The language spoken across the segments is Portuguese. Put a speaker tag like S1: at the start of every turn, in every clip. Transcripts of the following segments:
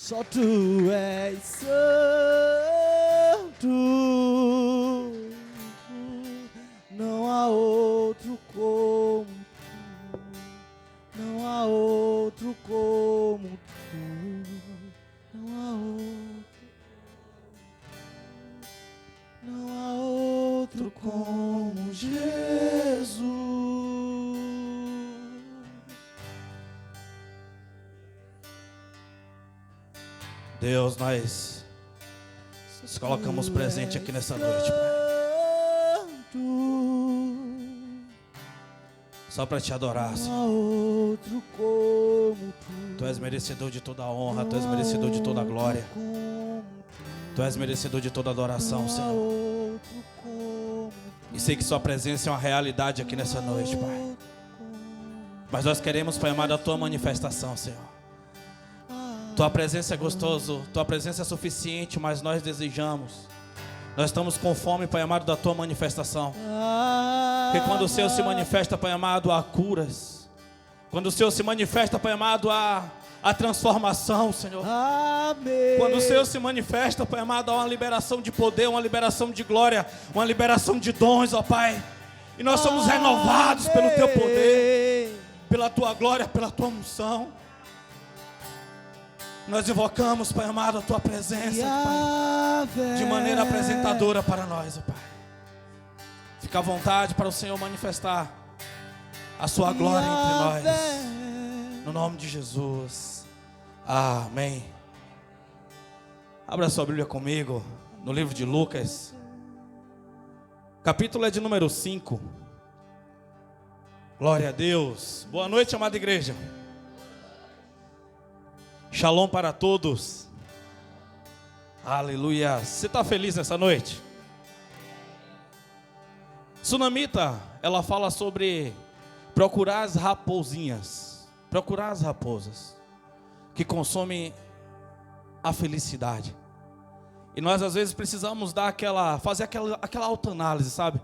S1: Só tu és santo, não há outro como tu, não há outro como tu, não há outro, não há outro como Jesus.
S2: Deus, nós nos colocamos presente aqui nessa noite, Pai. Só para te adorar, Senhor. Tu és merecedor de toda a honra, Tu és merecedor de toda a glória. Tu és merecedor de toda a adoração, Senhor. E sei que Sua presença é uma realidade aqui nessa noite, Pai. Mas nós queremos, Pai amado, a Tua manifestação, Senhor. Tua presença é gostoso, Tua presença é suficiente, mas nós desejamos. Nós estamos com fome, Pai amado, da Tua manifestação. Porque quando o Senhor se manifesta, Pai amado, há curas. Quando o Senhor se manifesta, Pai amado, há transformação, Senhor.
S1: Amém.
S2: Quando o Senhor se manifesta, Pai amado, há uma liberação de poder, uma liberação de glória, uma liberação de dons, ó Pai. E nós somos renovados pelo Teu poder, pela Tua glória, pela Tua unção. Nós invocamos, Pai amado, a Tua presença, Pai, de maneira apresentadora para nós, ó Pai. Fica à vontade para o Senhor manifestar a Sua glória entre nós. No nome de Jesus. Amém. Abra sua Bíblia comigo no livro de Lucas. Capítulo é de número 5. Glória a Deus. Boa noite, amada igreja. Shalom para todos. Aleluia. Você está feliz nessa noite? Sunamita, ela fala sobre procurar as raposinhas. Procurar as raposas que consomem a felicidade. E nós às vezes precisamos dar fazer aquela autoanálise, sabe?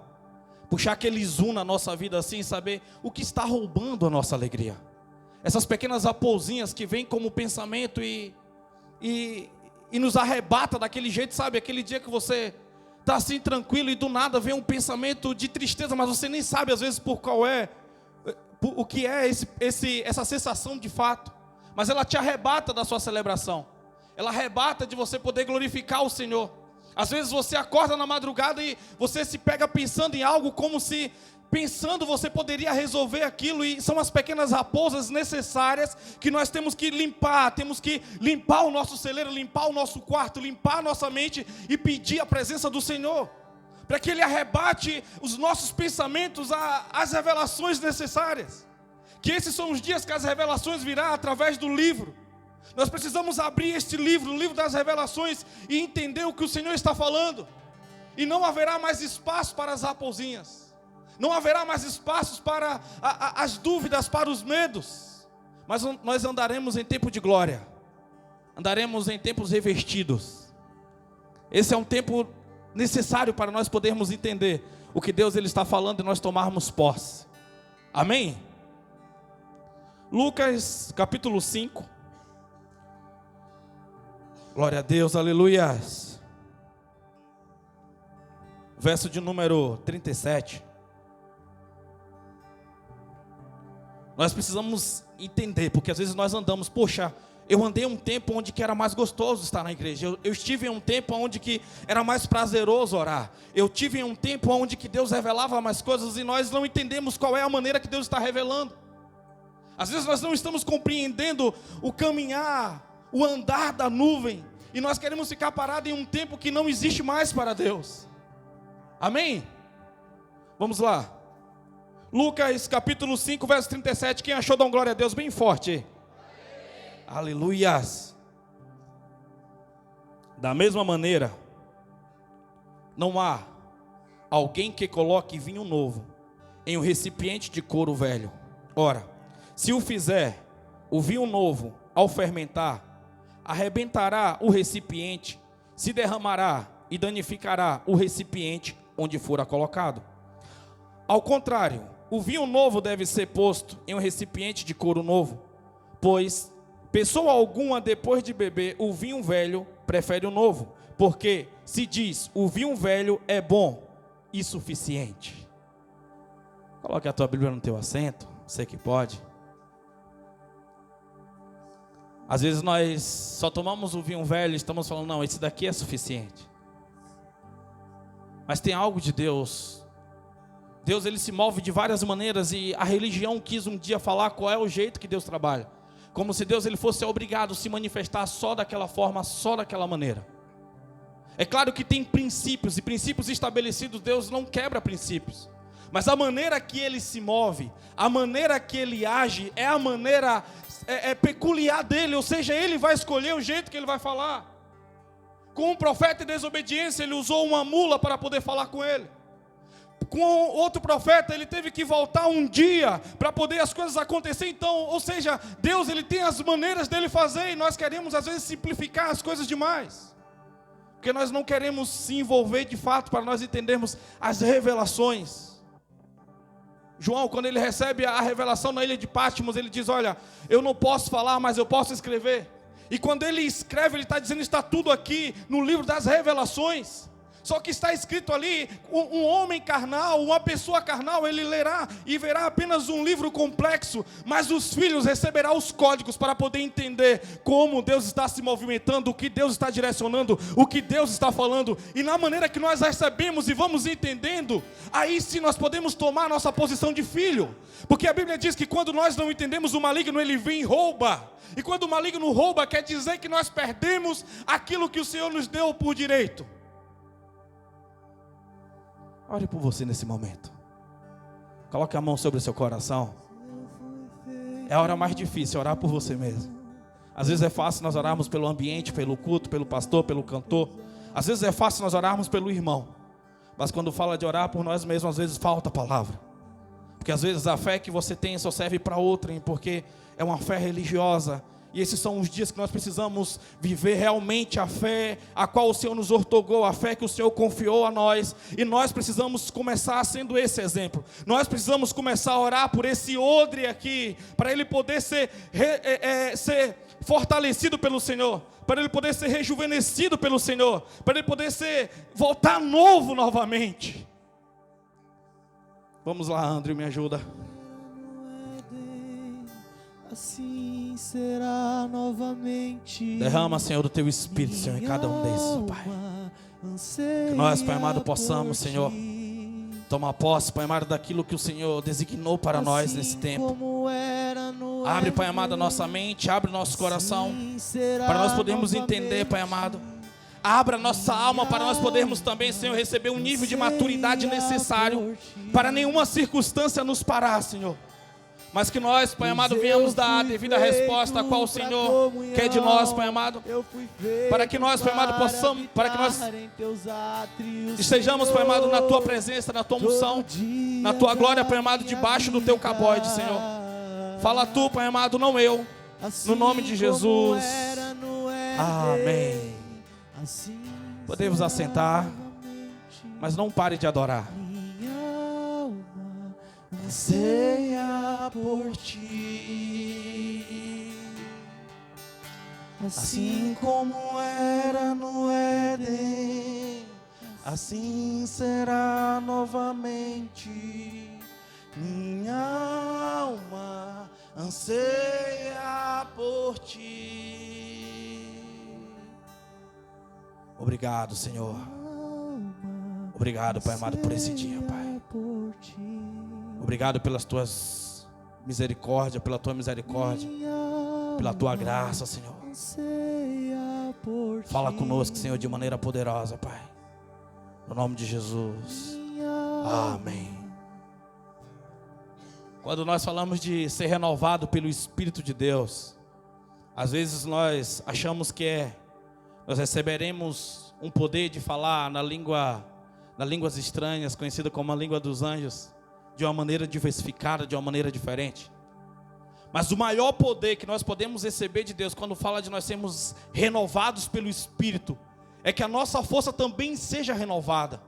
S2: Puxar aquele zoom na nossa vida assim, saber o que está roubando a nossa alegria. Essas pequenas raposinhas que vêm como pensamento e nos arrebata daquele jeito, sabe? Aquele dia que você está assim tranquilo e do nada vem um pensamento de tristeza, mas você nem sabe às vezes o que é essa sensação de fato. Mas ela te arrebata da sua celebração. Ela arrebata de você poder glorificar o Senhor. Às vezes você acorda na madrugada e você se pega pensando em algo como se... Pensando você poderia resolver aquilo, e são as pequenas raposas necessárias que nós temos que limpar o nosso celeiro, limpar o nosso quarto, limpar a nossa mente e pedir a presença do Senhor, para que Ele arrebate os nossos pensamentos às revelações necessárias, que esses são os dias que as revelações virão através do livro. Nós precisamos abrir este livro, o livro das revelações, e entender o que o Senhor está falando, e não haverá mais espaço para as raposinhas. Não haverá mais espaços para as dúvidas, para os medos. Mas nós andaremos em tempo de glória. Andaremos em tempos revestidos. Esse é um tempo necessário para nós podermos entender o que Deus ele está falando e nós tomarmos posse. Amém? Lucas capítulo 5. Glória a Deus, aleluias. Verso de número 37. Nós precisamos entender, porque às vezes nós andamos, poxa, eu andei um tempo onde que era mais gostoso estar na igreja, eu estive em um tempo onde que era mais prazeroso orar, eu tive em um tempo onde que Deus revelava mais coisas e nós não entendemos qual é a maneira que Deus está revelando. Às vezes nós não estamos compreendendo o caminhar, o andar da nuvem, e nós queremos ficar parados em um tempo que não existe mais para Deus. Amém? Vamos lá. Lucas capítulo 5, verso 37. Quem achou, dá um glória a Deus bem forte. Aleluias. Da mesma maneira, não há alguém que coloque vinho novo em um recipiente de couro velho. Ora, se o fizer, o vinho novo, ao fermentar, arrebentará o recipiente, se derramará e danificará o recipiente onde fora colocado. Ao contrário, o vinho novo deve ser posto em um recipiente de couro novo, pois Pessoa alguma, depois de beber o vinho velho, prefere o novo, porque se diz, o vinho velho é bom e suficiente. Coloque a tua Bíblia no teu assento, você que pode. Às vezes nós só tomamos o vinho velho e estamos falando, não, esse daqui é suficiente. Mas tem algo de Deus. Deus, ele se move de várias maneiras, e a religião quis um dia falar qual é o jeito que Deus trabalha. Como se Deus ele fosse obrigado a se manifestar só daquela forma, só daquela maneira. É claro que tem princípios, e princípios estabelecidos, Deus não quebra princípios. Mas a maneira que ele se move, a maneira que ele age, é a maneira peculiar dele, ou seja, ele vai escolher o jeito que ele vai falar. Com um profeta em desobediência, ele usou uma mula para poder falar com ele. Com outro profeta, ele teve que voltar um dia para poder as coisas acontecer. Então, ou seja, Deus ele tem as maneiras dele fazer, e nós queremos às vezes simplificar as coisas demais, porque nós não queremos se envolver de fato para nós entendermos as revelações. João, quando ele recebe a revelação na ilha de Patmos, ele diz, olha, eu não posso falar, mas eu posso escrever. E quando ele escreve, ele está dizendo, está tudo aqui no livro das revelações. Só que está escrito ali, um homem carnal, uma pessoa carnal, ele lerá e verá apenas um livro complexo, mas os filhos receberão os códigos para poder entender como Deus está se movimentando, o que Deus está direcionando, o que Deus está falando, e na maneira que nós recebemos e vamos entendendo, aí sim nós podemos tomar a nossa posição de filho, porque a Bíblia diz que quando nós não entendemos, o maligno ele vem e rouba, e quando o maligno rouba, quer dizer que nós perdemos aquilo que o Senhor nos deu por direito. Ore por você nesse momento. Coloque a mão sobre o seu coração. É a hora mais difícil, orar por você mesmo. Às vezes é fácil nós orarmos pelo ambiente, pelo culto, pelo pastor, pelo cantor. Às vezes é fácil nós orarmos pelo irmão. Mas quando fala de orar por nós mesmos, às vezes falta a palavra. Porque às vezes a fé que você tem só serve para outrem, porque é uma fé religiosa. E esses são os dias que nós precisamos viver realmente a fé a qual o Senhor nos outorgou, a fé que o Senhor confiou a nós. E nós precisamos começar sendo esse exemplo. Nós precisamos começar a orar por esse odre aqui, para ele poder ser fortalecido pelo Senhor, para ele poder ser rejuvenescido pelo Senhor, para ele poder voltar novo novamente. Vamos lá, André, me ajuda.
S1: Assim será novamente.
S2: Derrama, Senhor, o teu Espírito, Senhor, em cada um desses, Pai. Que nós, Pai amado, possamos, Senhor, tomar posse, Pai amado, daquilo que o Senhor designou para nós nesse tempo. Abre, Pai amado, a nossa mente, abre o nosso coração, para nós podermos entender, Pai amado. Abra nossa alma para nós podermos também, Senhor, receber um nível de maturidade necessário para nenhuma circunstância nos parar, Senhor. Mas que nós, Pai amado, venhamos dar a devida resposta a qual o Senhor quer de nós, Pai amado. Para que nós, Pai amado, possamos, para que nós estejamos, Pai amado, na Tua presença, na Tua unção, na Tua glória, Pai amado, debaixo do Teu cabode, Senhor. Fala Tu, Pai amado, não eu. No nome de Jesus. Amém. Podemos assentar, mas não pare de adorar.
S1: Anseia por ti, assim como era no Éden, assim será novamente. Minha alma anseia por ti.
S2: Obrigado, Senhor. Obrigado, Pai amado, por esse dia, Pai. Obrigado pelas Tuas misericórdias, pela Tua misericórdia, pela Tua graça, Senhor. Fala conosco, Senhor, de maneira poderosa, Pai. No nome de Jesus. Amém. Quando nós falamos de ser renovado pelo Espírito de Deus, às vezes nós achamos que nós receberemos um poder de falar nas línguas estranhas, conhecida como a língua dos anjos, de uma maneira diversificada, de uma maneira diferente. Mas o maior poder que nós podemos receber de Deus, quando fala de nós sermos renovados pelo Espírito, é que a nossa força também seja renovada.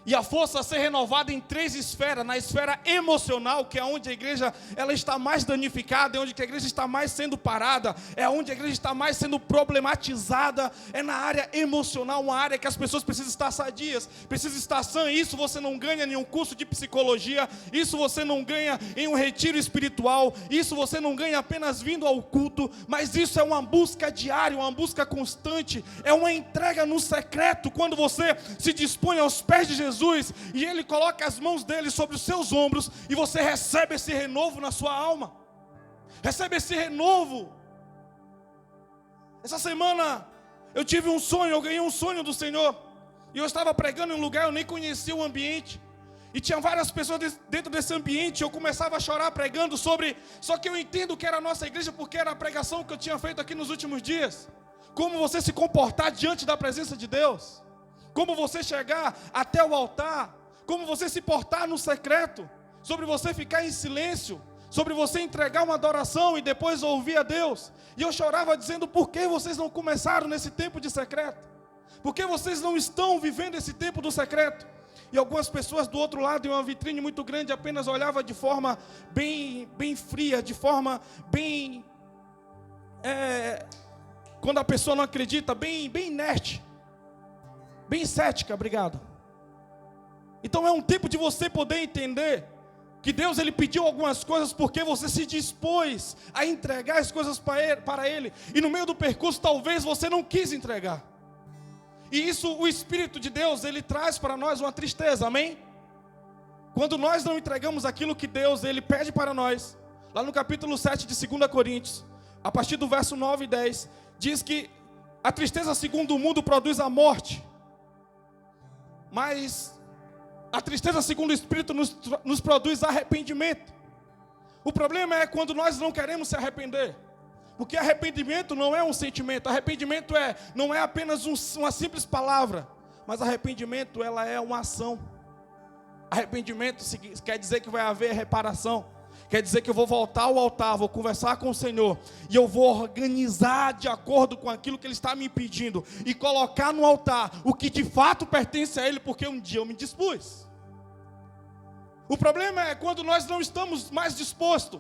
S2: E a força a ser renovada em 3 esferas. Na esfera emocional, que é onde a igreja ela está mais danificada, é onde a igreja está mais sendo parada, é onde a igreja está mais sendo problematizada. É na área emocional, uma área que as pessoas precisam estar sadias, precisam estar sãs. Isso você não ganha em um curso de psicologia, isso você não ganha em um retiro espiritual, isso você não ganha apenas vindo ao culto, mas isso é uma busca diária, uma busca constante, é uma entrega no secreto, quando você se dispõe aos pés de Jesus, e Ele coloca as mãos dele sobre os seus ombros, e você recebe esse renovo na sua alma, recebe esse renovo. Essa semana eu tive um sonho, eu ganhei um sonho do Senhor, e eu estava pregando em um lugar, eu nem conhecia o ambiente, e tinha várias pessoas dentro desse ambiente, eu começava a chorar pregando sobre, só que eu entendo que era a nossa igreja, porque era a pregação que eu tinha feito aqui nos últimos dias, como você se comportar diante da presença de Deus, como você chegar até o altar, como você se portar no secreto, sobre você ficar em silêncio, sobre você entregar uma adoração e depois ouvir a Deus. E eu chorava dizendo: por que vocês não começaram nesse tempo de secreto? Por que vocês não estão vivendo esse tempo do secreto? E algumas pessoas do outro lado, em uma vitrine muito grande, apenas olhavam de forma bem fria, de forma bem... quando a pessoa não acredita, bem inerte. Bem cética, obrigado. Então é um tempo de você poder entender que Deus ele pediu algumas coisas porque você se dispôs a entregar as coisas para Ele. E no meio do percurso talvez você não quis entregar. E isso o Espírito de Deus ele traz para nós uma tristeza, amém? Quando nós não entregamos aquilo que Deus ele pede para nós. Lá no capítulo 7 de 2 Coríntios, a partir do verso 9 e 10, diz que a tristeza segundo o mundo produz a morte. Mas a tristeza segundo o Espírito nos produz arrependimento. O problema é quando nós não queremos se arrepender. Porque arrependimento não é um sentimento. Arrependimento não é apenas uma simples palavra. Mas arrependimento ela é uma ação. Arrependimento quer dizer que vai haver reparação. Quer dizer que eu vou voltar ao altar, vou conversar com o Senhor, e eu vou organizar de acordo com aquilo que Ele está me pedindo, e colocar no altar o que de fato pertence a Ele, porque um dia eu me dispus. O problema é quando nós não estamos mais dispostos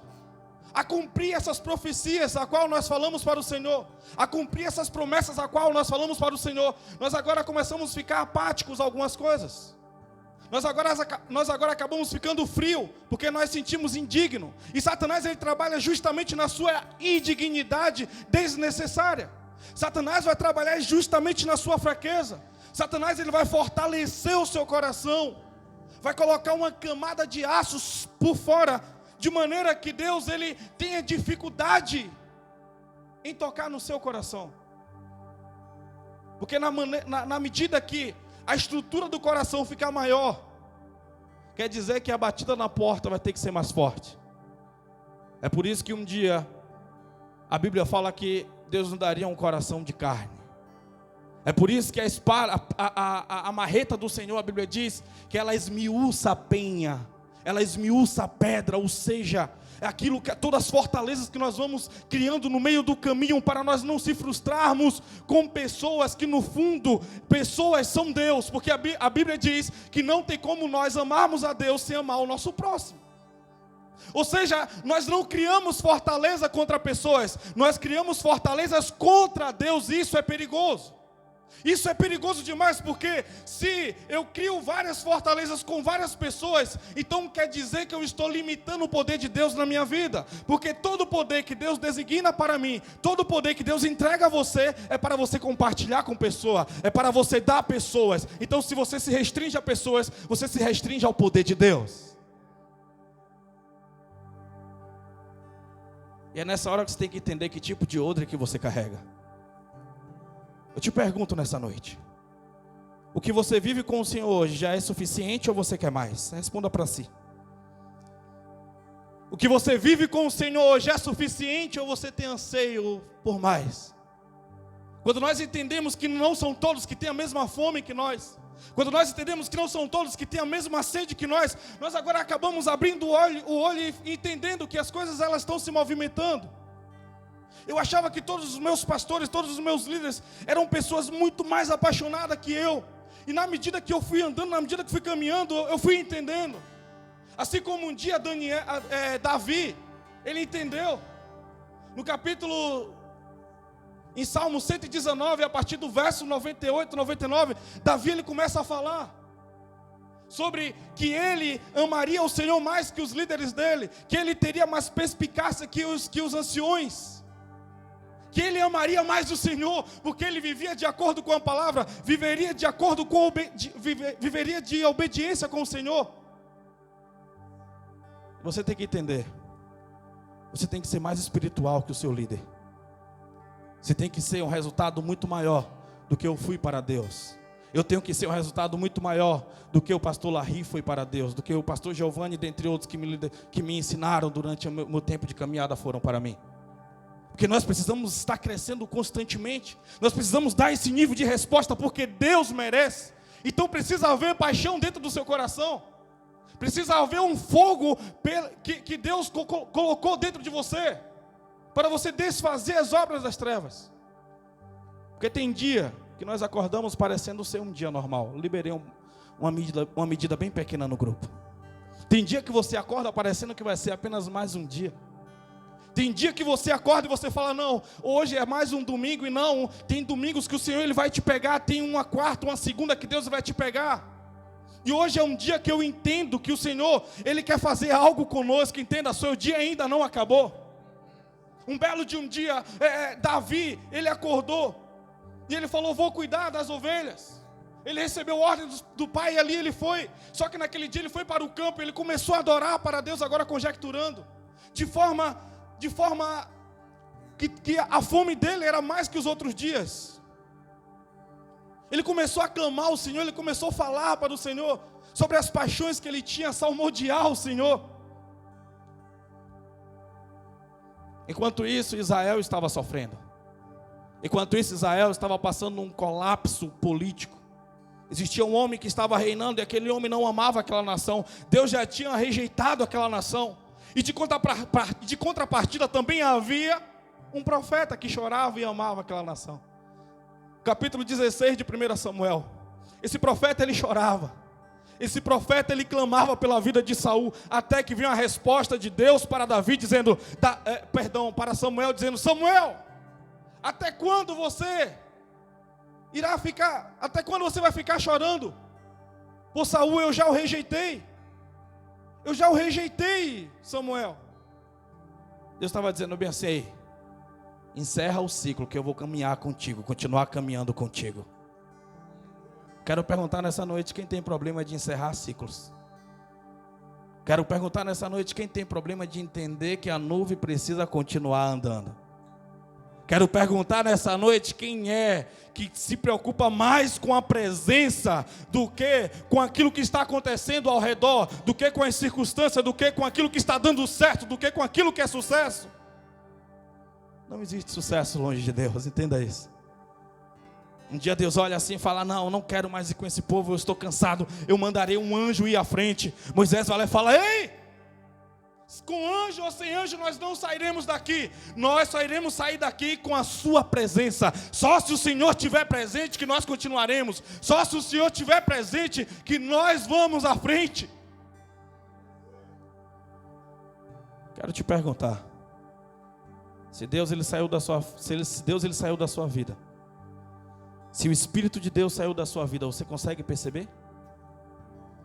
S2: a cumprir essas profecias a qual nós falamos para o Senhor, a cumprir essas promessas a qual nós falamos para o Senhor, nós agora começamos a ficar apáticos a algumas coisas. Nós agora acabamos ficando frio, porque nós sentimos indigno. E Satanás ele trabalha justamente na sua indignidade desnecessária. Satanás vai trabalhar justamente na sua fraqueza. Satanás ele vai fortalecer o seu coração. Vai colocar uma camada de aços por fora, de maneira que Deus ele tenha dificuldade em tocar no seu coração. Porque na medida que a estrutura do coração ficar maior, quer dizer que a batida na porta vai ter que ser mais forte. É por isso que um dia a Bíblia fala que Deus nos daria um coração de carne. É por isso que a espada, a marreta do Senhor, a Bíblia diz que ela esmiuça a penha, ela esmiuça a pedra, ou seja, é aquilo que todas as fortalezas que nós vamos criando no meio do caminho para nós não se frustrarmos com pessoas que no fundo, pessoas são Deus, porque a Bíblia diz que não tem como nós amarmos a Deus sem amar o nosso próximo. Ou seja, nós não criamos fortaleza contra pessoas, nós criamos fortalezas contra Deus, e isso é perigoso. Isso é perigoso demais, porque se eu crio várias fortalezas com várias pessoas, então quer dizer que eu estou limitando o poder de Deus na minha vida. Porque todo poder que Deus designa para mim, todo poder que Deus entrega a você, é para você compartilhar com pessoa, é para você dar a pessoas. Então se você se restringe a pessoas, você se restringe ao poder de Deus. E é nessa hora que você tem que entender que tipo de odre que você carrega. Eu te pergunto nessa noite: o que você vive com o Senhor hoje já é suficiente ou você quer mais? Responda para si. O que você vive com o Senhor hoje é suficiente ou você tem anseio por mais? Quando nós entendemos que não são todos que têm a mesma fome que nós, quando nós entendemos que não são todos que têm a mesma sede que nós agora acabamos abrindo o olho e entendendo que as coisas elas estão se movimentando. Eu achava que todos os meus pastores, todos os meus líderes eram pessoas muito mais apaixonadas que eu.
S1: E na medida que eu fui andando, na medida que fui caminhando, eu fui entendendo. Assim como um dia Davi, ele entendeu. No capítulo, em Salmo 119, a partir do verso 98, 99, Davi ele começa a falar sobre que ele amaria o Senhor mais que os líderes dele, que ele teria mais perspicácia que os anciões, que ele amaria mais o Senhor, porque ele vivia de acordo com a palavra, viveria de acordo com viveria de obediência com o Senhor. Você tem que entender, você tem que ser mais espiritual que o seu líder. Você tem que ser um resultado muito maior do que eu fui para Deus. Eu tenho que ser um resultado muito maior do que o pastor Larry foi para Deus, do que o pastor Giovanni, dentre outros que me ensinaram durante o meu tempo de caminhada foram para mim. Porque nós precisamos estar crescendo constantemente. Nós precisamos dar esse nível de resposta porque Deus merece. Então precisa haver paixão dentro do seu coração. Precisa haver um fogo que Deus colocou dentro de você, para você desfazer as obras das trevas. Porque tem dia que nós acordamos parecendo ser um dia normal. Liberei uma medida bem pequena no grupo. Tem dia que você acorda parecendo que vai ser apenas mais um dia. Tem dia que você acorda e você fala, não, hoje é mais um domingo. E não, tem domingos que o Senhor ele vai te pegar. Tem uma quarta, uma segunda que Deus vai te pegar. E hoje é um dia que eu entendo que o Senhor ele quer fazer algo conosco. Entenda, seu dia ainda não acabou. Um belo de um dia, Davi, ele acordou. E ele falou, vou cuidar das ovelhas. Ele recebeu ordem do pai e ali ele foi. Só que naquele dia ele foi para o campo. Ele começou a adorar para Deus, agora conjecturando. De forma que a fome dele era mais que os outros dias. Ele começou a clamar ao Senhor. Ele começou a falar para o Senhor sobre as paixões que ele tinha, a salmodiar o Senhor. Enquanto isso, Israel estava sofrendo. Enquanto isso, Israel estava passando um colapso político. Existia um homem que estava reinando e aquele homem não amava aquela nação. Deus já tinha rejeitado aquela nação. E de contrapartida também havia um profeta que chorava e amava aquela nação. Capítulo 16 de 1 Samuel. Esse profeta ele chorava. Esse profeta ele clamava pela vida de Saul, até que veio a resposta de Deus para Davi dizendo, para Samuel dizendo, Samuel, até quando você vai ficar chorando? Por Saul eu já o rejeitei. Eu já o rejeitei, Samuel. Deus estava dizendo bem assim, encerra o ciclo que eu vou caminhar contigo, continuar caminhando contigo. Quero perguntar nessa noite quem tem problema de encerrar ciclos. Quero perguntar nessa noite quem tem problema de entender que a nuvem precisa continuar andando. Quero perguntar nessa noite quem é que se preocupa mais com a presença do que com aquilo que está acontecendo ao redor, do que com as circunstâncias, do que com aquilo que está dando certo, do que com aquilo que é sucesso. Não existe sucesso longe de Deus, entenda isso. Um dia Deus olha assim e fala, não quero mais ir com esse povo, eu estou cansado, eu mandarei um anjo ir à frente. Moisés vai lá e fala, ei, com anjo ou sem anjo nós não sairemos daqui, nós só iremos sair daqui com a sua presença. Só se o Senhor estiver presente que nós continuaremos, só se o Senhor estiver presente que nós vamos à frente. Quero te perguntar, se Deus ele saiu da sua vida, se o Espírito de Deus saiu da sua vida, você consegue perceber?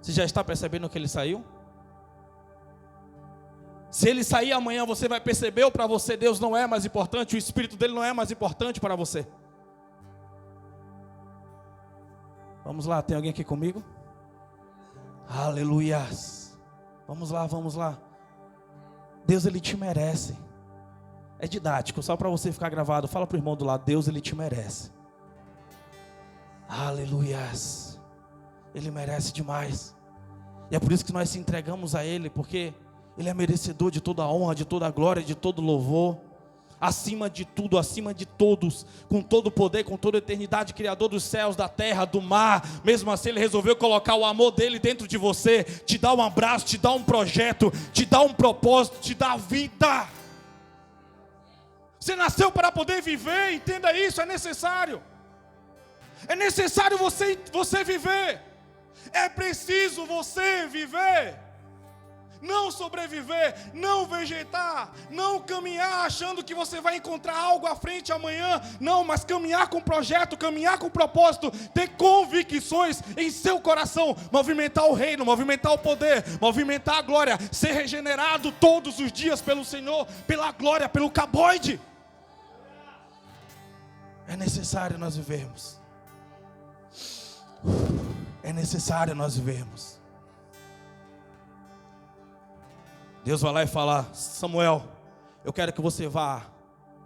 S1: Você já está percebendo que ele saiu? Se ele sair amanhã, você vai perceber ou para você Deus não é mais importante, o Espírito dele não é mais importante para você? Vamos lá, tem alguém aqui comigo? Aleluias. Vamos lá. Deus ele te merece. É didático, só para você ficar gravado. Fala para o irmão do lado, Deus ele te merece. Aleluias. Ele merece demais. E é por isso que nós se entregamos a Ele, porque Ele é merecedor de toda a honra, de toda a glória, de todo louvor. Acima de tudo, acima de todos, com todo o poder, com toda a eternidade, Criador dos céus, da terra, do mar. Mesmo assim Ele resolveu colocar o amor dEle dentro de você, te dar um abraço, te dar um projeto, te dar um propósito, te dar vida. Você nasceu para poder viver, entenda isso, é necessário. É necessário você viver. É preciso você viver. Não sobreviver, não vegetar, não caminhar achando que você vai encontrar algo à frente amanhã. Não, mas caminhar com projeto, caminhar com propósito, ter convicções em seu coração, movimentar o reino, movimentar o poder, movimentar a glória, ser regenerado todos os dias pelo Senhor, pela glória, pelo caboide. É necessário nós vivermos. É necessário nós vivermos. Deus vai lá e fala: Samuel, eu quero que você vá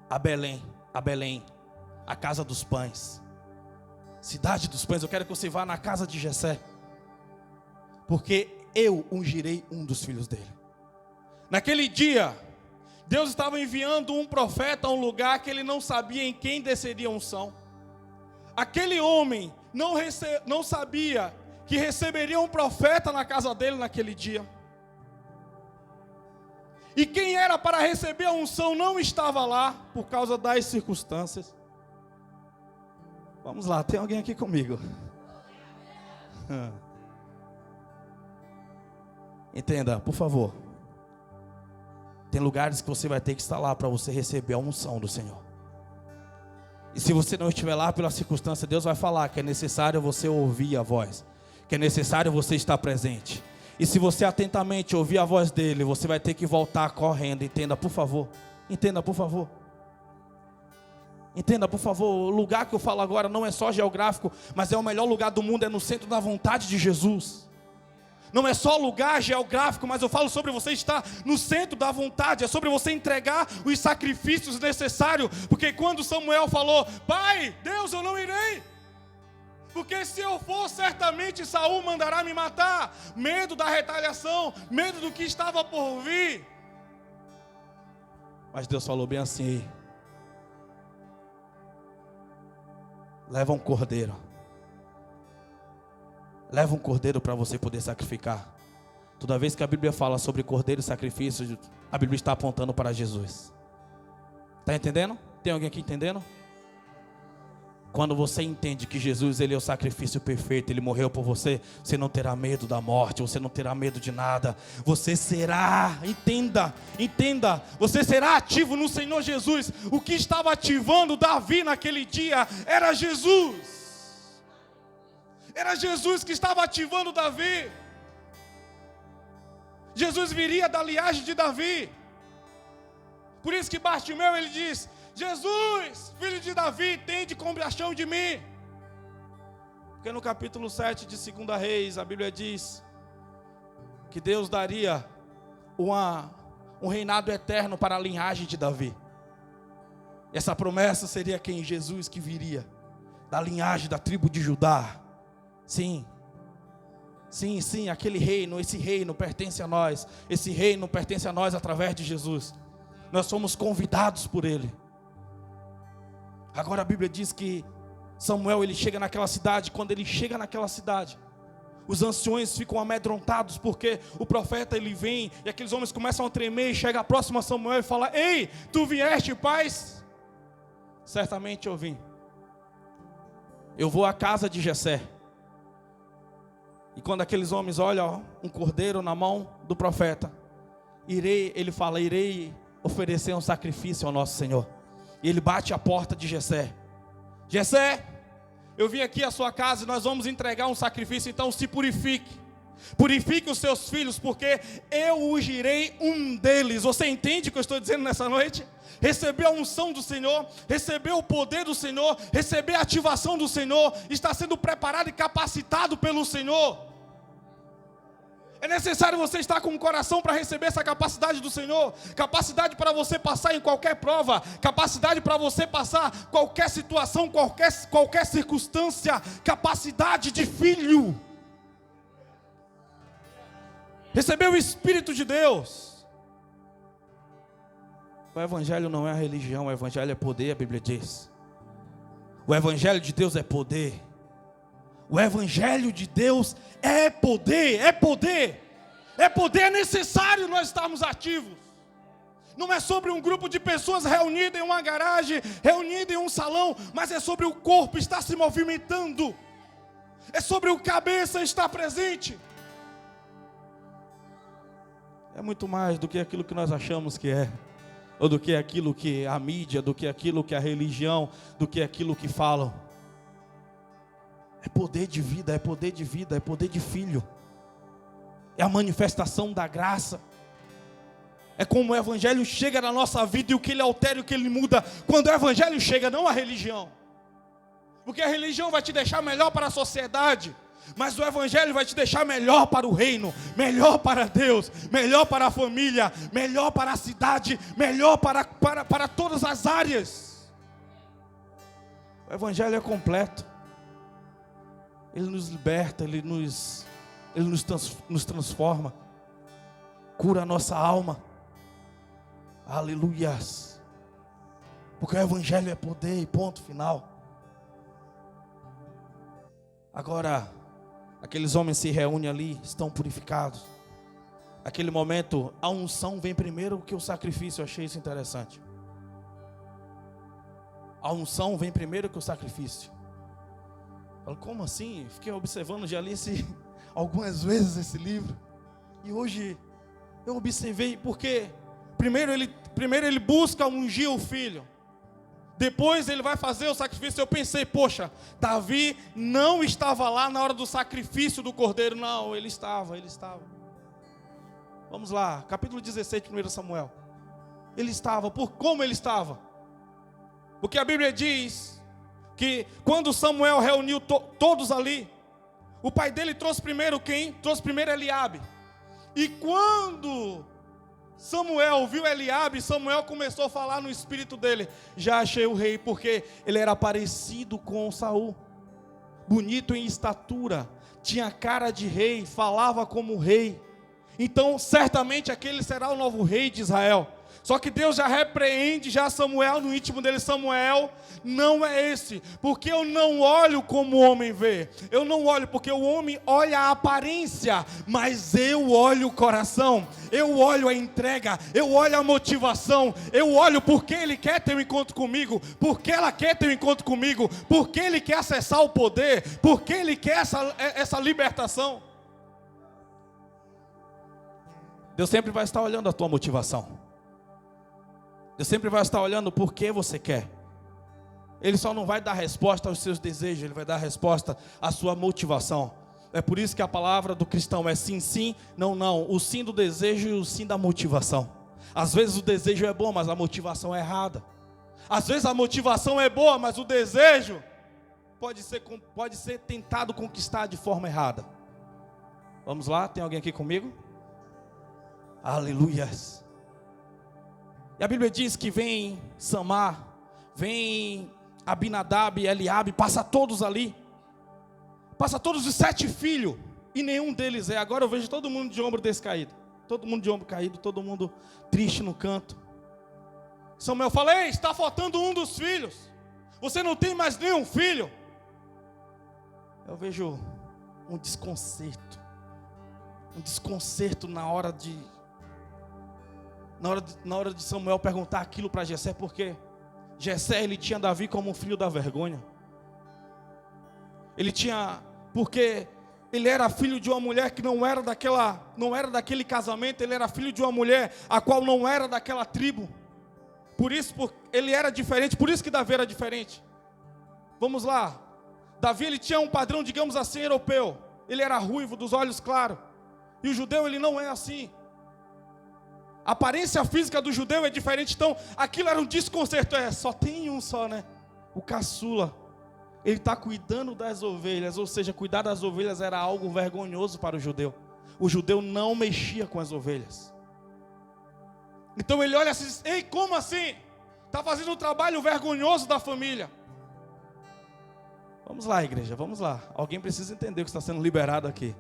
S1: a Belém, a casa dos pães, cidade dos pães. Eu quero que você vá na casa de Jessé, porque eu ungirei um dos filhos dele. Naquele dia, Deus estava enviando um profeta a um lugar que ele não sabia em quem desceria a unção. Aquele homem não sabia que receberia um profeta na casa dele naquele dia. E quem era para receber a unção não estava lá por causa das circunstâncias. Vamos lá, tem alguém aqui comigo? Entenda, por favor. Tem lugares que você vai ter que estar lá para você receber a unção do Senhor. E se você não estiver lá pela circunstância, Deus vai falar que é necessário você ouvir a voz, que é necessário você estar presente. E se você atentamente ouvir a voz dele, você vai ter que voltar correndo. Entenda, por favor. Entenda, por favor. Entenda, por favor. O lugar que eu falo agora não é só geográfico, mas é o melhor lugar do mundo, é no centro da vontade de Jesus. Não é só lugar geográfico, mas eu falo sobre você estar no centro da vontade. É sobre você entregar os sacrifícios necessários. Porque quando Samuel falou: Pai, Deus, eu não irei, porque se eu for, certamente Saul mandará me matar. Medo da retaliação, medo do que estava por vir. Mas Deus falou bem assim: leva um cordeiro. Leva um cordeiro para você poder sacrificar. Toda vez que a Bíblia fala sobre cordeiro e sacrifício, a Bíblia está apontando para Jesus. Está entendendo? Tem alguém aqui entendendo? Quando você entende que Jesus, ele é o sacrifício perfeito, ele morreu por você, você não terá medo da morte, você não terá medo de nada. Você será, entenda, você será ativo no Senhor Jesus. O que estava ativando Davi naquele dia era Jesus. Era Jesus que estava ativando Davi. Jesus viria da linhagem de Davi. Por isso que Bartimeu, ele diz: Jesus, filho de Davi, tende compaixão de mim. Porque no capítulo 7 de 2 Reis, a Bíblia diz que Deus daria um reinado eterno para a linhagem de Davi. Essa promessa seria quem? Jesus, que viria da linhagem da tribo de Judá. Sim, aquele reino, esse reino pertence a nós. Esse reino pertence a nós através de Jesus. Nós somos convidados por Ele. Agora a Bíblia diz que Samuel, ele chega naquela cidade. Quando ele chega naquela cidade, os anciões ficam amedrontados, porque o profeta, ele vem, e aqueles homens começam a tremer, e chega próximo a Samuel e fala: Ei, tu vieste, paz? Certamente eu vim. Eu vou à casa de Jessé. E quando aqueles homens olham um cordeiro na mão do profeta, ele fala: irei oferecer um sacrifício ao nosso Senhor. E ele bate a porta de Jessé. Jessé, eu vim aqui à sua casa e nós vamos entregar um sacrifício, então se purifique. Purifique os seus filhos, porque eu ungirei um deles. Você entende o que eu estou dizendo nessa noite? Receber a unção do Senhor, receber o poder do Senhor, receber a ativação do Senhor, está sendo preparado e capacitado pelo Senhor. É necessário você estar com o coração para receber essa capacidade do Senhor. Capacidade para você passar em qualquer prova. Capacidade para você passar qualquer situação, qualquer circunstância. Capacidade de filho. Receber o Espírito de Deus. O Evangelho não é a religião, o Evangelho é poder, a Bíblia diz. O Evangelho de Deus é poder. O Evangelho de Deus é poder, é poder. É poder, é necessário nós estarmos ativos. Não é sobre um grupo de pessoas reunidas em uma garagem, reunidas em um salão, mas é sobre o corpo estar se movimentando. É sobre o cabeça estar presente. É muito mais do que aquilo que nós achamos que é, ou do que aquilo que a mídia, do que aquilo que a religião, do que aquilo que falam. É poder de vida, é poder de vida, é poder de filho. É a manifestação da graça. É como o Evangelho chega na nossa vida e o que ele altera e o que ele muda. Quando o Evangelho chega, não a religião. Porque a religião vai te deixar melhor para a sociedade. Mas o Evangelho vai te deixar melhor para o reino. Melhor para Deus. Melhor para a família. Melhor para a cidade. Melhor para todas as áreas. O Evangelho é completo. Ele nos liberta, Ele nos transforma, cura a nossa alma. Aleluias. Porque o Evangelho é poder e ponto final. Agora, aqueles homens se reúnem ali, estão purificados. Naquele momento, a unção vem primeiro que o sacrifício. Eu achei isso interessante. A unção vem primeiro que o sacrifício. Falo, como assim? Fiquei observando, já li algumas vezes esse livro. E hoje eu observei porque primeiro ele busca ungir o filho. Depois ele vai fazer o sacrifício. Eu pensei, poxa, Davi não estava lá na hora do sacrifício do cordeiro. Não, ele estava. Vamos lá, capítulo 16 de 1 Samuel. Ele estava, como ele estava? Porque a Bíblia diz que quando Samuel reuniu todos ali, o pai dele trouxe primeiro quem? Trouxe primeiro Eliabe. E quando Samuel viu Eliabe, Samuel começou a falar no espírito dele: já achei o rei, porque ele era parecido com Saul, bonito em estatura, tinha cara de rei, falava como rei. Então certamente aquele será o novo rei de Israel. Só que Deus já repreende já Samuel no íntimo dele: Samuel, não é esse, porque eu não olho como o homem vê. Eu não olho porque o homem olha a aparência, mas eu olho o coração. Eu olho a entrega, eu olho a motivação, eu olho porque ele quer ter um encontro comigo, porque ela quer ter um encontro comigo, porque ele quer acessar o poder, porque ele quer essa libertação. Deus sempre vai estar olhando a tua motivação. Deus sempre vai estar olhando por que você quer. Ele só não vai dar resposta aos seus desejos, Ele vai dar resposta à sua motivação. É por isso que a palavra do cristão é sim, sim, não, não. O sim do desejo e o sim da motivação. Às vezes o desejo é bom, mas a motivação é errada. Às vezes a motivação é boa, mas o desejo pode ser tentado conquistar de forma errada. Vamos lá, tem alguém aqui comigo? Aleluias. E a Bíblia diz que vem Samar, vem Abinadab e Eliabe, passa todos ali. Passa todos os 7 filhos, e nenhum deles é. Agora eu vejo todo mundo de ombro descaído. Todo mundo de ombro caído, todo mundo triste no canto. Samuel fala: ei, está faltando um dos filhos. Você não tem mais nenhum filho. Eu vejo um desconcerto. Um desconcerto na hora de Samuel perguntar aquilo para Jessé, porque Jessé, ele tinha Davi como um filho da vergonha. Porque ele era filho de uma mulher que não era daquele casamento, ele era filho de uma mulher a qual não era daquela tribo. Por isso ele era diferente, por isso que Davi era diferente. Vamos lá. Davi, ele tinha um padrão, digamos assim, europeu. Ele era ruivo, dos olhos claros. E o judeu, ele não é assim. A aparência física do judeu é diferente. Então aquilo era um desconcerto. Só tem um só, né? O caçula. Ele está cuidando das ovelhas. Ou seja, cuidar das ovelhas era algo vergonhoso para o judeu. O judeu não mexia com as ovelhas. Então ele olha assim e diz: ei, como assim? Está fazendo um trabalho vergonhoso da família. Vamos lá, igreja, vamos lá. Alguém precisa entender o que está sendo liberado aqui.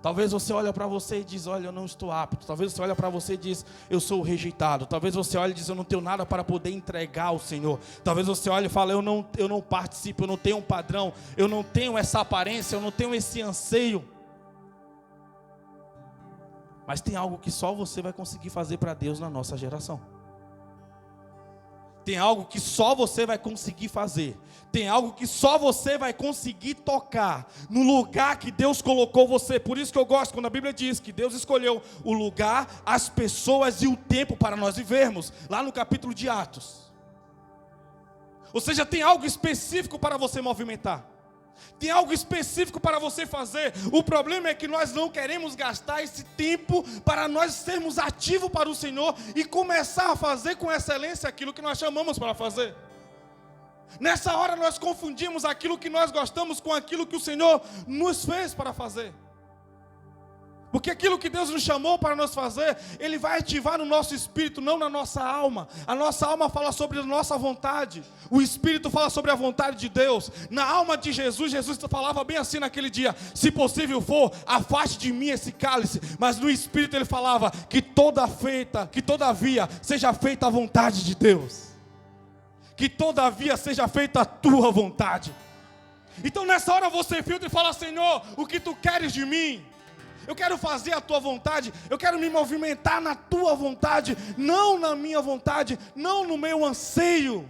S1: Talvez você olhe para você e diz: olha, eu não estou apto. Talvez você olhe para você e diz: eu sou rejeitado. Talvez você olhe e diz: eu não tenho nada para poder entregar ao Senhor. Talvez você olhe e fale: eu não participo, eu não tenho um padrão, eu não tenho essa aparência, eu não tenho esse anseio.
S2: Mas tem algo que só você vai conseguir fazer para Deus na nossa geração. Tem algo que só você vai conseguir fazer. Tem algo que só você vai conseguir tocar no lugar que Deus colocou você. Por isso que eu gosto quando a Bíblia diz que Deus escolheu o lugar, as pessoas e o tempo para nós vivermos. Lá no capítulo de Atos. Ou seja, tem algo específico para você movimentar. Tem algo específico para você fazer. O problema é que nós não queremos gastar esse tempo para nós sermos ativos para o Senhor e começar a fazer com excelência aquilo que nós chamamos para fazer. Nessa hora nós confundimos aquilo que nós gostamos com aquilo que o Senhor nos fez para fazer. Porque aquilo que Deus nos chamou para nós fazer, Ele vai ativar no nosso espírito, não na nossa alma. A nossa alma fala sobre a nossa vontade. O espírito fala sobre a vontade de Deus. Na alma de Jesus, Jesus falava bem assim naquele dia: se possível for, afaste de mim esse cálice. Mas no espírito Ele falava que todavia seja feita a vontade de Deus. Que todavia seja feita a tua vontade. Então nessa hora você filtra e fala: Senhor, o que tu queres de mim? Eu quero fazer a tua vontade, eu quero me movimentar na tua vontade, não na minha vontade, não no meu anseio.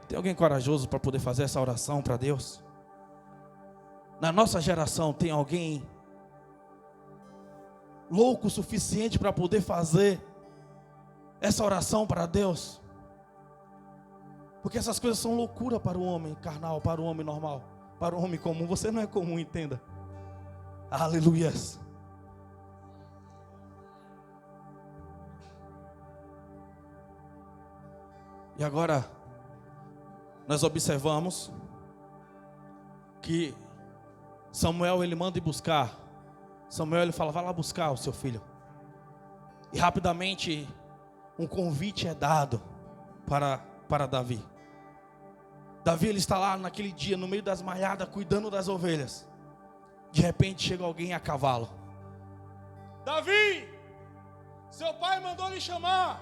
S2: Tem alguém corajoso para poder fazer essa oração para Deus? Na nossa geração tem alguém louco o suficiente para poder fazer essa oração para Deus? Porque essas coisas são loucura para o homem carnal, para o homem normal. Para o homem comum, você não é comum, entenda. Aleluias. E agora, nós observamos que Samuel, ele manda ir buscar. Samuel, ele fala: vai lá buscar o seu filho. E rapidamente, um convite é dado para Davi. Davi, ele está lá naquele dia, no meio das malhadas, cuidando das ovelhas. De repente chega alguém a cavalo. Davi, seu pai mandou lhe chamar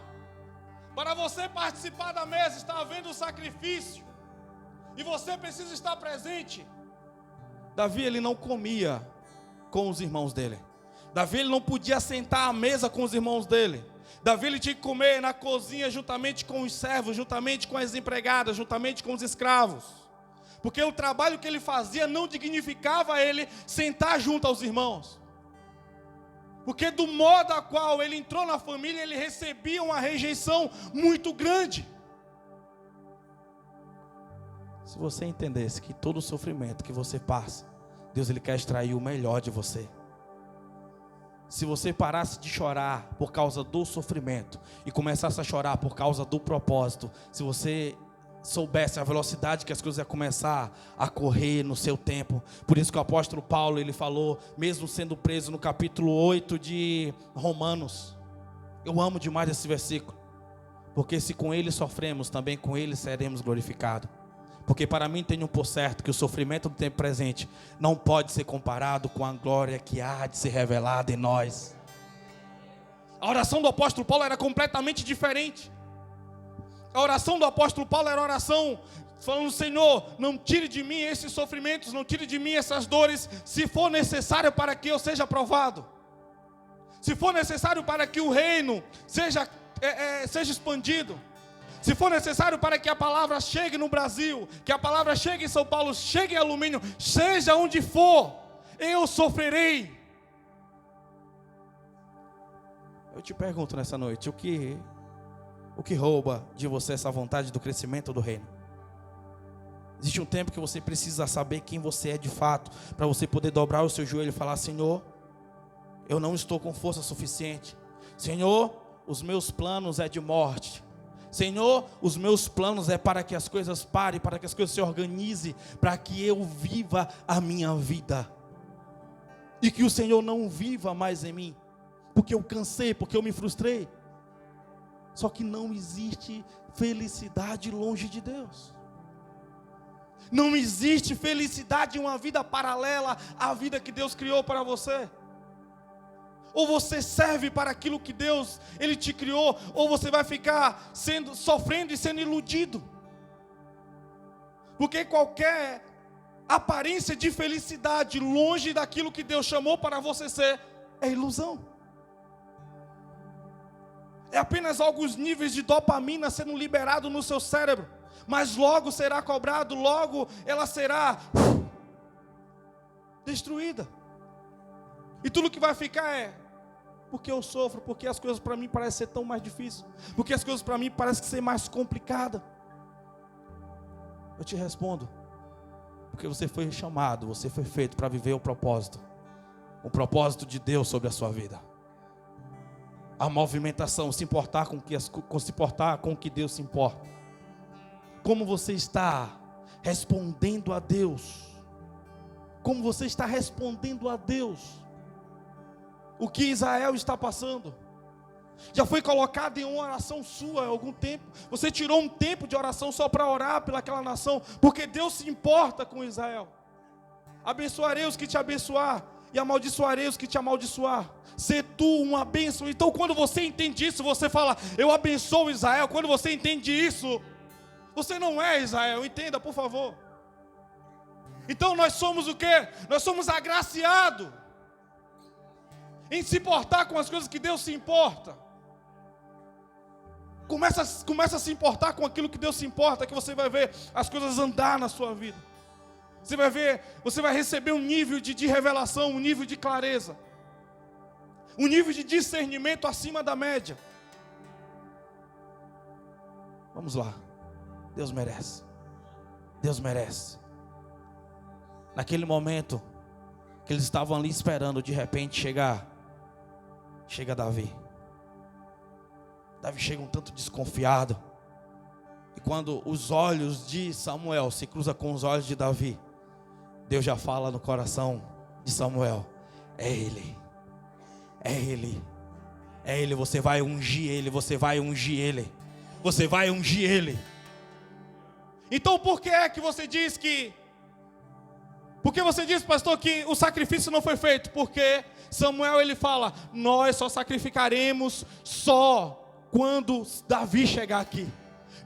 S2: para você participar da mesa. Está havendo um sacrifício e você precisa estar presente. Davi, ele não comia com os irmãos dele. Davi, ele não podia sentar à mesa com os irmãos dele. Davi, ele tinha que comer na cozinha juntamente com os servos, juntamente com as empregadas, juntamente com os escravos. Porque o trabalho que ele fazia não dignificava ele sentar junto aos irmãos. Porque do modo a qual ele entrou na família, ele recebia uma rejeição muito grande. Se você entendesse que todo o sofrimento que você passa, Deus, ele quer extrair o melhor de você. Se você parasse de chorar por causa do sofrimento e começasse a chorar por causa do propósito, se você soubesse a velocidade que as coisas iam começar a correr no seu tempo. Por isso que o apóstolo Paulo, ele falou, mesmo sendo preso, no capítulo 8 de Romanos. Eu amo demais esse versículo, porque se com ele sofremos, também com ele seremos glorificados. Porque para mim tenho por certo que o sofrimento do tempo presente não pode ser comparado com a glória que há de ser revelada em nós. A oração do apóstolo Paulo era completamente diferente. A oração do apóstolo Paulo era oração falando: Senhor, não tire de mim esses sofrimentos, não tire de mim essas dores, se for necessário para que eu seja aprovado, se for necessário para que o reino seja expandido, se for necessário para que a palavra chegue no Brasil, que a palavra chegue em São Paulo, chegue em Alumínio, seja onde for, eu sofrerei. Eu te pergunto nessa noite, o que rouba de você essa vontade do crescimento do reino? Existe um tempo que você precisa saber quem você é de fato, para você poder dobrar o seu joelho e falar: Senhor, eu não estou com força suficiente. Senhor, os meus planos é de morte. Senhor, os meus planos é para que as coisas parem, para que as coisas se organizem, para que eu viva a minha vida. E que o Senhor não viva mais em mim, porque eu cansei, porque eu me frustrei. Só que não existe felicidade longe de Deus. Não existe felicidade em uma vida paralela à vida que Deus criou para você. Ou você serve para aquilo que Deus, Ele te criou, ou você vai ficar sofrendo e sendo iludido. Porque qualquer
S1: aparência de felicidade longe daquilo que Deus chamou para você ser é ilusão. É apenas alguns níveis de dopamina sendo liberado no seu cérebro, mas logo será cobrado, logo ela será destruída. E tudo que vai ficar é: porque eu sofro, porque as coisas para mim parecem ser tão mais difíceis, porque as coisas para mim parecem ser mais complicadas. Eu te respondo: porque você foi chamado, você foi feito para viver o propósito de Deus sobre a sua vida. A movimentação, se importar com o que Deus se importa. Como você está respondendo a Deus? Como você está respondendo a Deus? O que Israel está passando? Já foi colocado em uma oração sua há algum tempo? Você tirou um tempo de oração só para orar pelaquela nação? Porque Deus se importa com Israel. Abençoarei os que te abençoar, e amaldiçoarei os que te amaldiçoar. Ser tu uma bênção. Então quando você entende isso, você fala: eu abençoo Israel. Quando você entende isso, você não é Israel. Entenda, por favor. Então nós somos o quê? Nós somos agraciados em se importar com as coisas que Deus se importa. Começa a se importar com aquilo que Deus se importa, que você vai ver as coisas andar na sua vida. Você vai ver, você vai receber um nível de revelação, um nível de clareza, um nível de discernimento acima da média. Vamos lá. Deus merece. Deus merece. Naquele momento que eles estavam ali esperando, de repente chega Davi. Davi chega um tanto desconfiado. E quando os olhos de Samuel se cruzam com os olhos de Davi, Deus já fala no coração de Samuel: é ele, é ele, é ele. Você vai ungir ele, você vai ungir ele, você vai ungir ele. Então por que é que você diz que... Por que você diz, pastor, que o sacrifício não foi feito? Porque Samuel ele fala: nós só sacrificaremos só quando Davi chegar aqui.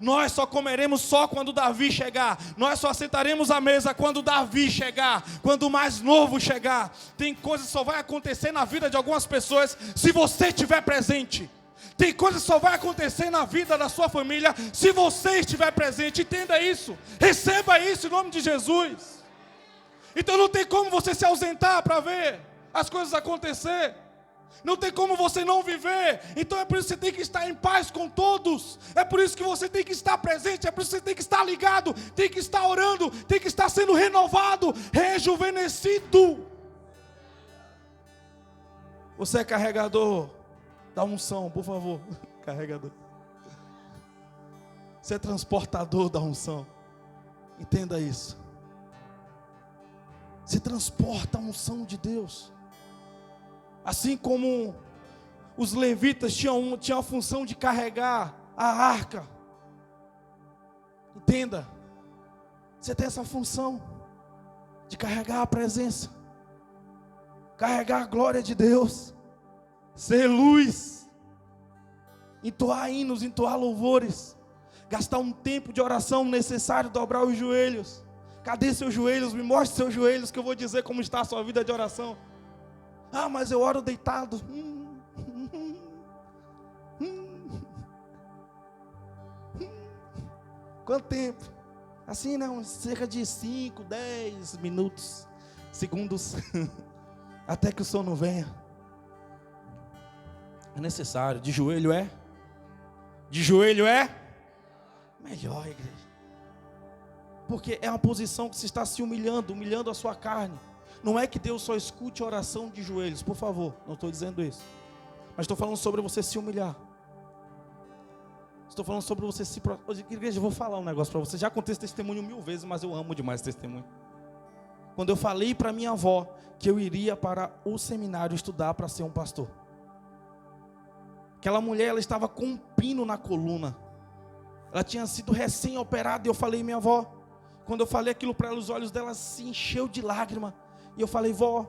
S1: Nós só comeremos só quando Davi chegar. Nós só sentaremos à mesa quando Davi chegar, quando o mais novo chegar. Tem coisas que só vai acontecer na vida de algumas pessoas se você estiver presente. Tem coisas que só vai acontecer na vida da sua família se você estiver presente. Entenda isso. Receba isso em nome de Jesus. Então não tem como você se ausentar para ver as coisas acontecer. Não tem como você não viver. Então é por isso que você tem que estar em paz com todos. É por isso que você tem que estar presente. É por isso que você tem que estar ligado. Tem que estar orando. Tem que estar sendo renovado, rejuvenescido. Você é carregador da unção, por favor. Carregador. Você é transportador da unção. Entenda isso. Você transporta a unção de Deus. Assim como os levitas tinham a função de carregar a arca. Entenda. Você tem essa função de carregar a presença, carregar a glória de Deus, ser luz, entoar hinos, entoar louvores, gastar um tempo de oração necessário, dobrar os joelhos. Cadê seus joelhos? Me mostre seus joelhos que eu vou dizer como está a sua vida de oração. Ah, mas eu oro deitado. Quanto tempo? Assim não, cerca de 5, 10 minutos, segundos, até que o sono venha. É necessário. De joelho é? De joelho é? Melhor, igreja. Porque é uma posição que se está se humilhando a sua carne. Não é que Deus só escute a oração de joelhos, por favor, não estou dizendo isso. Mas estou falando sobre você se humilhar. Estou falando sobre você se... Igreja, eu vou falar um negócio para você. Já contei esse testemunho 1000 vezes, mas eu amo demais esse testemunho. Quando eu falei para minha avó que eu iria para o seminário estudar para ser um pastor. Aquela mulher, ela estava com um pino na coluna. Ela tinha sido recém-operada e eu falei: minha avó... Quando eu falei aquilo para ela, os olhos dela se encheu de lágrima. E eu falei: vó,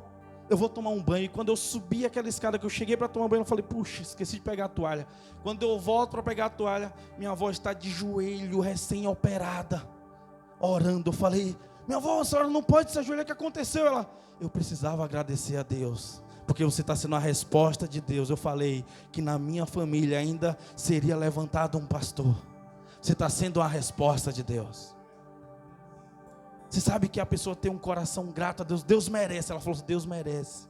S1: eu vou tomar um banho. E quando eu subi aquela escada que eu cheguei para tomar banho, eu falei: puxa, esqueci de pegar a toalha. Quando eu volto para pegar a toalha, minha avó está de joelho, recém-operada, orando. Eu falei: Minha avó, a senhora não pode se ajoelhar, o que aconteceu? Ela, eu precisava agradecer a Deus, porque você está sendo a resposta de Deus. Eu falei que na minha família ainda seria levantado um pastor. Você está sendo a resposta de Deus. Você sabe que a pessoa tem um coração grato a Deus. Deus merece. Ela falou assim, Deus merece.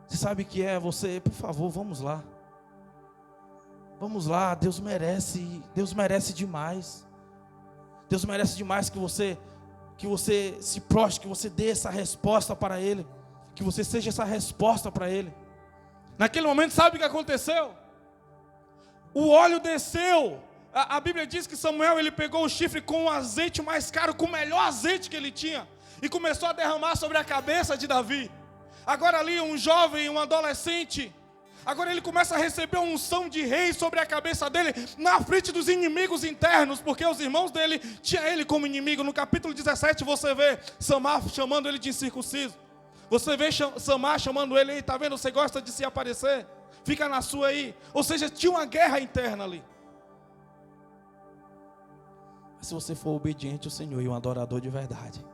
S1: Você sabe que é você, por favor, vamos lá. Vamos lá, Deus merece demais. Deus merece demais que você se prostre, que você dê essa resposta para Ele, que você seja essa resposta para Ele.
S2: Naquele momento, sabe o que aconteceu? O óleo desceu. A Bíblia diz que Samuel, ele pegou o chifre com o azeite mais caro, com o melhor azeite que ele tinha, e começou a derramar sobre a cabeça de Davi. Agora ali um jovem, um adolescente, agora ele começa a receber uma unção de rei sobre a cabeça dele, na frente dos inimigos internos, porque os irmãos dele tinham ele como inimigo. No capítulo 17 você vê Samar chamando ele de incircunciso. Você vê Samar chamando ele, tá vendo, você gosta de se aparecer? Fica na sua aí. Ou seja, tinha uma guerra interna ali.
S1: Mas se você for obediente ao Senhor e um adorador de verdade,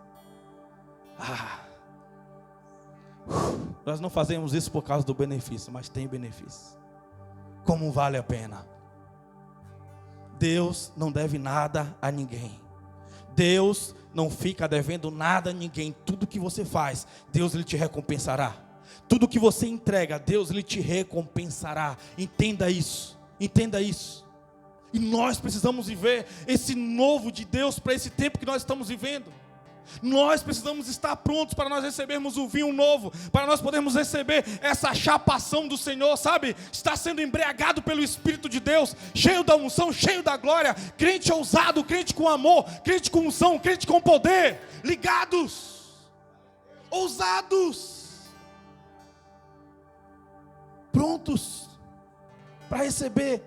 S1: nós não fazemos isso por causa do benefício, mas tem benefício. Como vale a pena? Deus não deve nada a ninguém. Deus não fica devendo nada a ninguém. Tudo que você faz, Deus Ele te recompensará. Tudo que você entrega, Deus Ele te recompensará. Entenda isso. Entenda isso. E nós precisamos viver esse novo de Deus para esse tempo que nós estamos vivendo. Nós precisamos estar prontos para nós recebermos o vinho novo, para nós podermos receber essa chapação do Senhor, sabe? Estar sendo embriagado pelo Espírito de Deus, cheio da unção, cheio da glória, crente ousado, crente com amor, crente com unção, crente com poder, ligados, ousados, prontos para receber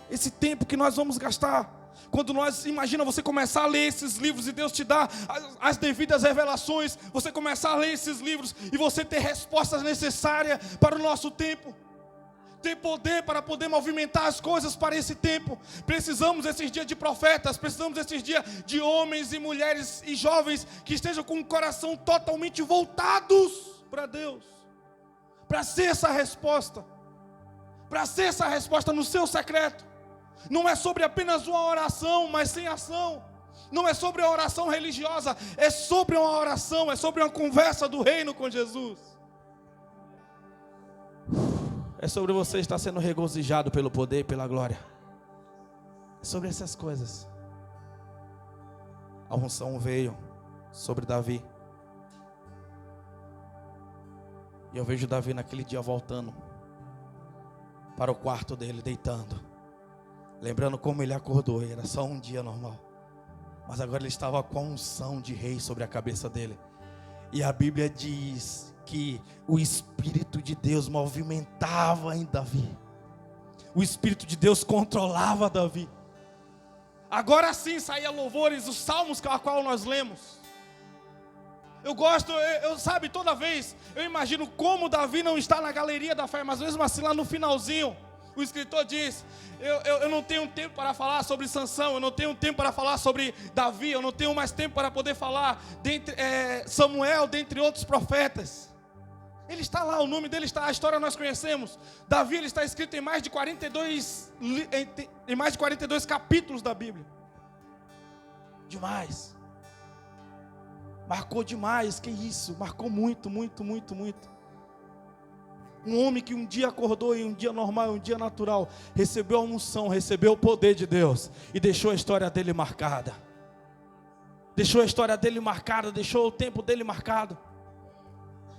S1: esse tempo que nós vamos gastar. Quando imagina você começar a ler esses livros e Deus te dá as devidas revelações, você começar a ler esses livros e você ter respostas necessárias para o nosso tempo, ter poder para poder movimentar as coisas para esse tempo. Precisamos esses dias de profetas, precisamos esses dias de homens e mulheres e jovens que estejam com o coração totalmente voltados para Deus, para ser essa resposta no seu secreto. Não é sobre apenas uma oração, mas sem ação. Não é sobre a oração religiosa, é sobre uma oração, é sobre uma conversa do reino com Jesus. É sobre você estar sendo regozijado pelo poder e pela glória. É sobre essas coisas. A unção veio sobre Davi. E eu vejo Davi naquele dia voltando para o quarto dele, deitando. Lembrando como ele acordou, era só um dia normal. Mas agora ele estava com a unção de rei sobre a cabeça dele. E a Bíblia diz que o Espírito de Deus movimentava em Davi. O Espírito de Deus controlava Davi.
S2: Agora sim saía louvores, os salmos a qual nós lemos. Eu gosto, sabe, toda vez eu imagino como Davi não está na galeria da fé, mas mesmo assim lá no finalzinho, o escritor diz, eu não tenho tempo para falar sobre Sansão, eu não tenho tempo para falar sobre Davi, eu não tenho mais tempo para poder falar Samuel, dentre outros profetas. Ele está lá, o nome dele está, a história nós conhecemos. Davi, ele está escrito em mais de 42 capítulos da Bíblia.
S1: Demais. Marcou demais, que isso, marcou muito, muito, muito, muito. Um homem que um dia acordou em um dia normal, um dia natural, recebeu a unção, recebeu o poder de Deus e deixou a história dele marcada. Deixou a história dele marcada, deixou o tempo dele marcado.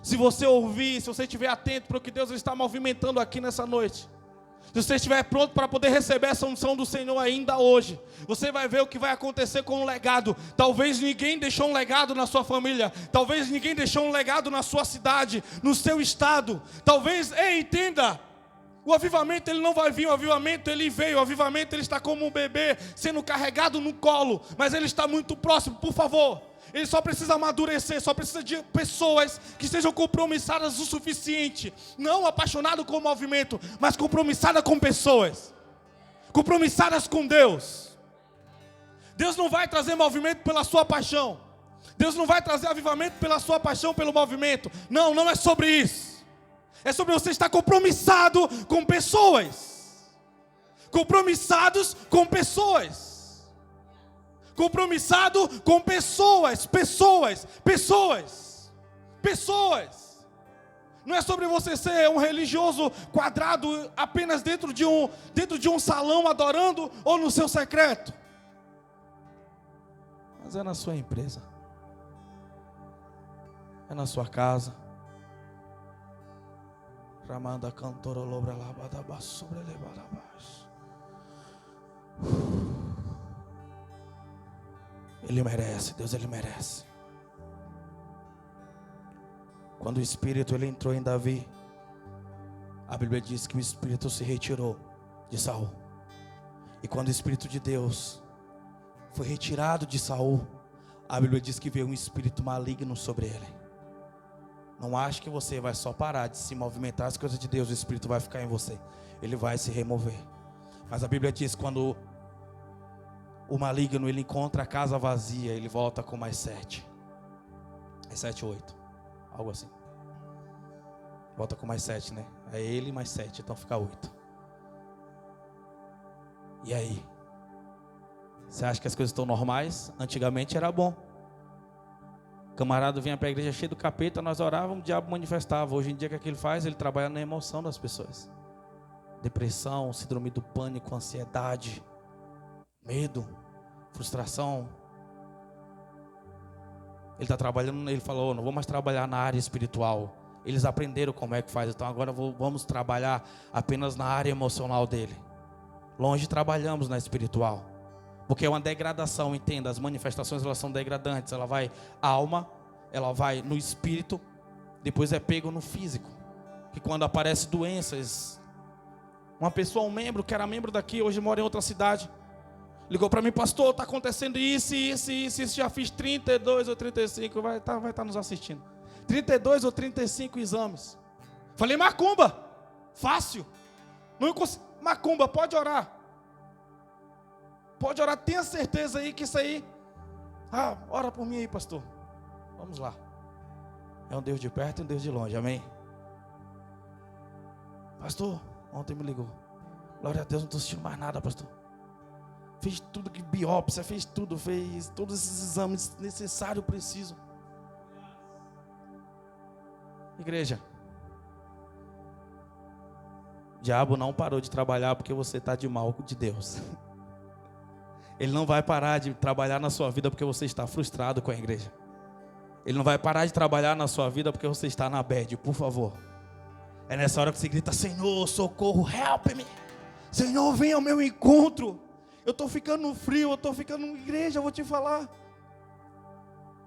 S1: Se você ouvir, se você estiver atento para o que Deus está movimentando aqui nessa noite, se você estiver pronto para poder receber essa unção do Senhor ainda hoje, você vai ver o que vai acontecer com o legado. Talvez ninguém deixou um legado na sua família, talvez ninguém deixou um legado na sua cidade, no seu estado. Talvez, entenda, o avivamento ele não vai vir, o avivamento ele veio, o avivamento ele está como um bebê sendo carregado no colo, mas ele está muito próximo. Por favor, ele só precisa amadurecer, só precisa de pessoas que estejam compromissadas o suficiente, não apaixonadas com o movimento, mas compromissadas com pessoas, compromissadas com Deus. Deus não vai trazer movimento pela sua paixão. Deus não vai trazer avivamento pela sua paixão, pelo movimento. Não, não é sobre isso. É sobre você estar compromissado com pessoas. Compromissados com pessoas. Compromissado com pessoas. Não é sobre você ser um religioso quadrado apenas dentro de um salão adorando ou no seu secreto. Mas é na sua empresa. É na sua casa. Ramanda cantora lobra labada sobre elevada baixo. Ele merece, Deus, Ele merece. Quando o Espírito ele entrou em Davi, a Bíblia diz que o Espírito se retirou de Saul. E quando o Espírito de Deus foi retirado de Saul, a Bíblia diz que veio um espírito maligno sobre ele. Não ache que você vai só parar de se movimentar as coisas de Deus, o Espírito vai ficar em você. Ele vai se remover. Mas a Bíblia diz que quando o maligno ele encontra a casa vazia, ele volta com mais 7. É 7 ou 8. Algo assim. Volta com mais 7, né? É ele mais 7, então fica 8. E aí? Você acha que as coisas estão normais? Antigamente era bom. O camarada vinha para a igreja cheio do capeta, nós orávamos, o diabo manifestava. Hoje em dia o que ele faz? Ele trabalha na emoção das pessoas. Depressão, síndrome do pânico, ansiedade, medo, frustração. Ele está trabalhando, ele falou, não vou mais trabalhar na área espiritual. Eles aprenderam como é que faz, então agora vamos trabalhar apenas na área emocional dele. Longe trabalhamos na espiritual. Porque é uma degradação, entenda, as manifestações elas são degradantes. Ela vai à alma, ela vai no espírito, depois é pego no físico. Que quando aparece doenças, uma pessoa, um membro, que era membro daqui, hoje mora em outra cidade, ligou para mim, pastor, está acontecendo isso, já fiz 32 ou 35, vai estar nos assistindo. 32 ou 35 exames. Falei, macumba, fácil. Não consigo. Macumba, pode orar. Pode orar, tenha certeza aí que isso aí. Ora por mim aí, pastor. Vamos lá. É um Deus de perto e um Deus de longe, amém? Pastor, ontem me ligou. Glória a Deus, não estou assistindo mais nada, pastor. Fez tudo que biópsia, fez todos esses exames necessários, preciso. Igreja, o diabo não parou de trabalhar porque você está de mal de Deus. Ele não vai parar de trabalhar na sua vida porque você está frustrado com a igreja. Ele não vai parar de trabalhar na sua vida porque você está na bad, por favor. É nessa hora que você grita, Senhor, socorro, help me. Senhor, venha ao meu encontro. Eu estou ficando frio, eu estou ficando igreja, eu vou te falar.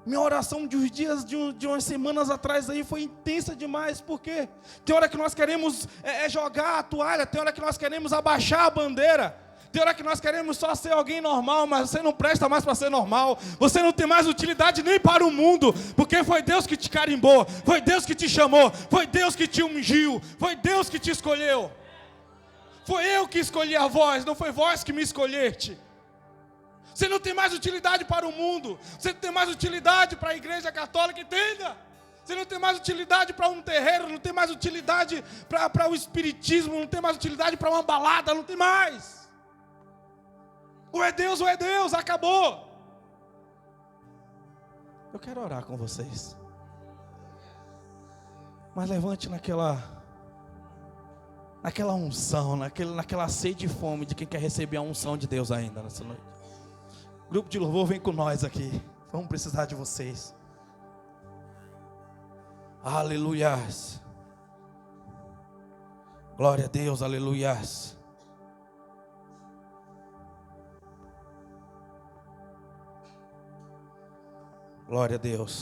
S1: Minha oração de uns dias, de umas semanas atrás aí foi intensa demais, porque tem hora que nós queremos jogar a toalha, tem hora que nós queremos abaixar a bandeira, tem hora que nós queremos só ser alguém normal, mas você não presta mais para ser normal, você não tem mais utilidade nem para o mundo, porque foi Deus que te carimbou, foi Deus que te chamou, foi Deus que te ungiu, foi Deus que te escolheu. Foi eu que escolhi a vós, não foi vós que me escolheste. Você não tem mais utilidade para o mundo. Você não tem mais utilidade para a igreja católica, entenda. Você não tem mais utilidade para um terreiro, não tem mais utilidade para o espiritismo, não tem mais utilidade para uma balada, não tem mais. Ou é Deus, acabou. Eu quero orar com vocês. Mas levante naquela unção, naquela sede e fome de quem quer receber a unção de Deus ainda nessa noite. Grupo de louvor, vem com nós aqui. Vamos precisar de vocês. Aleluias. Glória a Deus, aleluias. Glória a Deus.